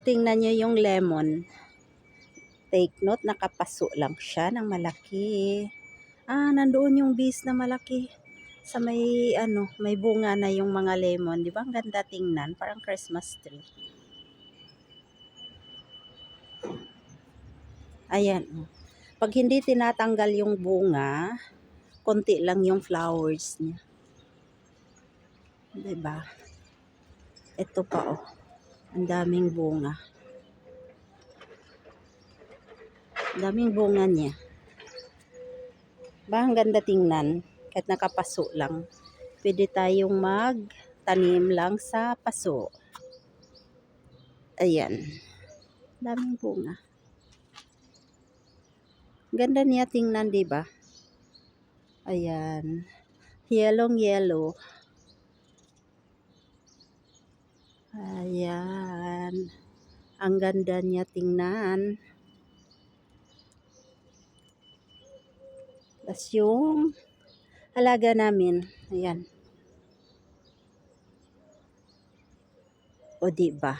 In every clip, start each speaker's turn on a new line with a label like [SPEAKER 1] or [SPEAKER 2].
[SPEAKER 1] Tingnan nyo yung lemon. Take note, nakapaso lang siya ng malaki. Nandoon yung bees na malaki. Sa may, may bunga na yung mga lemon. Di ba? Ang ganda tingnan. Parang Christmas tree. Ayan. Pag hindi tinatanggal yung bunga, konti lang yung flowers niya. Di ba? Ito pa, oh. Ang daming bunga. Ang daming bunga niya. Ba, ang ganda tingnan. Kahit nakapaso lang. Pwede tayong magtanim lang sa paso. Ayan. Daming bunga. Ganda niya tingnan, di ba? Ayan. Yellow. Ayan. Ang ganda niya tingnan. Tapos yung alaga namin. Ayan. O, di ba?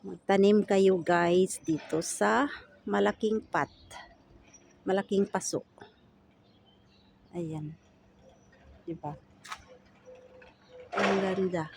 [SPEAKER 1] Magtanim kayo guys dito sa malaking pot. Malaking paso. Ayan. Diba? Ang ganda.